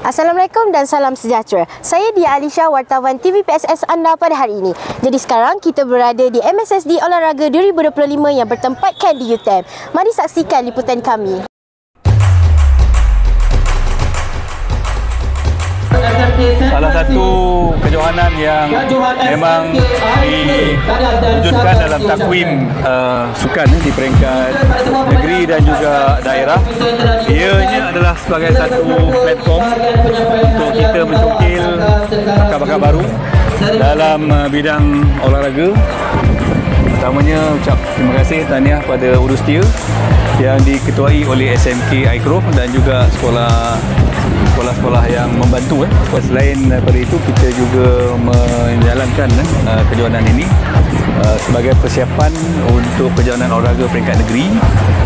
Assalamualaikum dan salam sejahtera. Saya Dia Alisha, wartawan TV PSS anda pada hari ini. Jadi sekarang kita berada di MSSD Olahraga 2025 yang bertempatkan di UTM. Mari saksikan liputan kami. Salah satu kejohanan yang memang diwujudkan dalam takwim sukan di peringkat negeri dan juga daerah, ianya adalah sebagai satu platform untuk kita mencongkil bakat-bakat baru dalam bidang olahraga. Pertamanya ucap terima kasih tahniah pada Urustia yang diketuai oleh SMK Aikro dan juga sekolah-sekolah yang membantu. Selain daripada itu, kita juga menjalankan kejohanan ini sebagai persiapan untuk kejohanan olahraga peringkat negeri,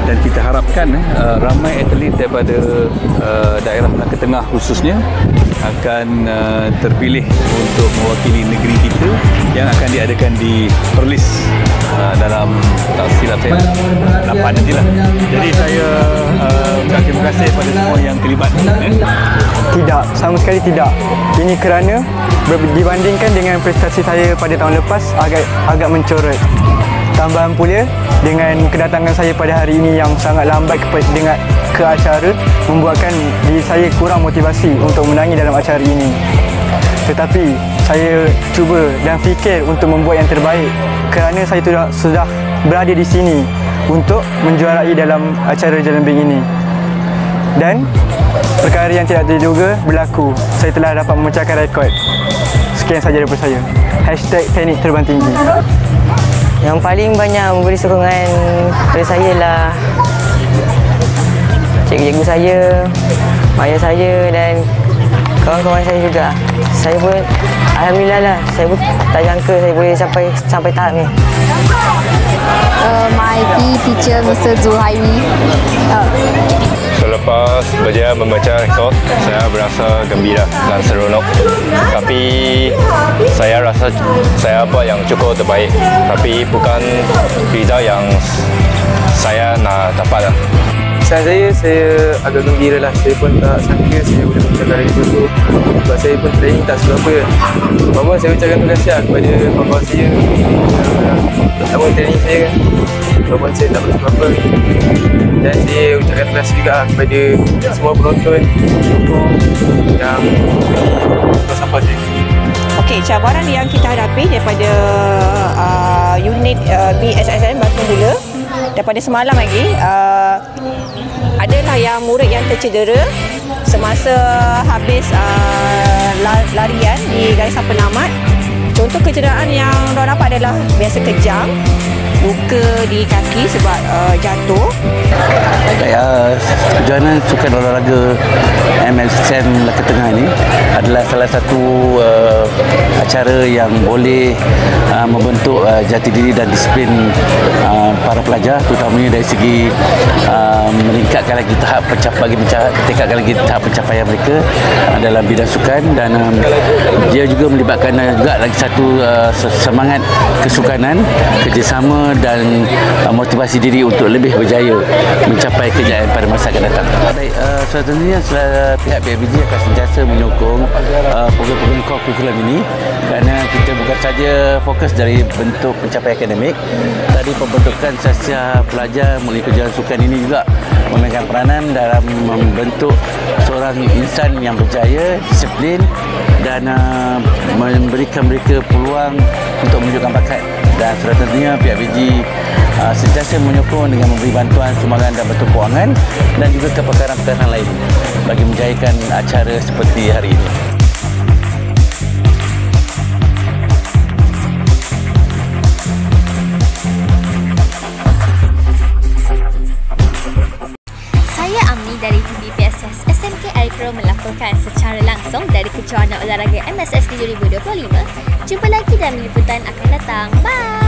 dan kita harapkan ramai atlet daripada daerah Melaka Tengah khususnya akan terpilih untuk mewakili negeri kita yang akan diadakan di Perlis dalam tak silap saya 8 nantilah. Jadi saya ucap terima kasih kepada semua yang terlibat. Tidak, sama sekali tidak. Ini kerana dibandingkan dengan prestasi saya pada tahun lepas agak mencorot. Tambahan pula dengan kedatangan saya pada hari ini yang sangat lambat ke acara membuatkan diri saya kurang motivasi untuk menangi dalam acara ini. Tetapi saya cuba dan fikir untuk membuat yang terbaik kerana saya sudah berada di sini untuk menjuarai dalam acara Jalan Bank ini. Dan perkara yang tidak terduga berlaku. Saya telah dapat memecahkan rekod. Sekian sahaja daripada saya. #teknik terbang tinggi. Yang paling banyak memberi sokongan pada saya lah cikgu-cikgu saya, ayah saya dan kawan-kawan saya juga. Saya pun alhamdulillah lah, saya pun tak jangka saya boleh sampai tahap ni. My PE teacher Mr. Zuhairi. Selepas berjaya memecah rekod, saya berasa gembira dan seronok. Tapi saya rasa saya buat yang cukup terbaik. Tapi bukan result yang saya nak dapat. Saya agak gembira lah. Saya pun tak sangka saya boleh mencapai rekod tu. Sebab saya pun training tak sebab apa. Namun saya ucapkan terima kasih kepada papa saya pertama training saya kan. Walaupun saya tak boleh apa. Dan saya ucapkan terima kasih juga kepada semua penonton yang untuk support saya. Okey, cabaran yang kita hadapi daripada unit BSSN Batu Mula daripada semalam lagi adalah yang murid yang tercedera semasa habis larian di garisan penamat. Contoh kecederaan yang diorang dapat adalah biasa kejang, luka di kaki sebab jatuh. Kejohanan sukan olahraga MSN Melaka Tengah ini adalah salah satu acara yang boleh membentuk jati diri dan disiplin para pelajar, terutamanya dari segi meningkatkan lagi tingkatkan lagi tahap pencapaian mereka dalam bidang sukan, dan dia juga melibatkan juga lagi satu semangat kesukanan, kerjasama dan motivasi diri untuk lebih berjaya mencapai kejayaan pada masa akan datang. Baik, seterusnya pihak PIBG akan sentiasa menyokong program-program kurikulum ini kerana kita bukan saja fokus dari bentuk pencapaian akademik, tadi pembentukan sasiah pelajar melalui kejohanan sukan ini juga memegang peranan dalam membentuk seorang insan yang berjaya, disiplin dan memberikan mereka peluang untuk menunjukkan bakat. Dan seterusnya pihak PIBG sentiasa menyokong dengan memberi bantuan sumbangan dan bentuk kewangan dan juga kepakaran-pakaran lain bagi menjayakan acara seperti hari ini. Saya Amni dari TV PSS SMK Aikro melaporkan secara langsung dari kejohanan olahraga MSSD 2025. Jumpa lagi dalam liputan akan datang. Bye!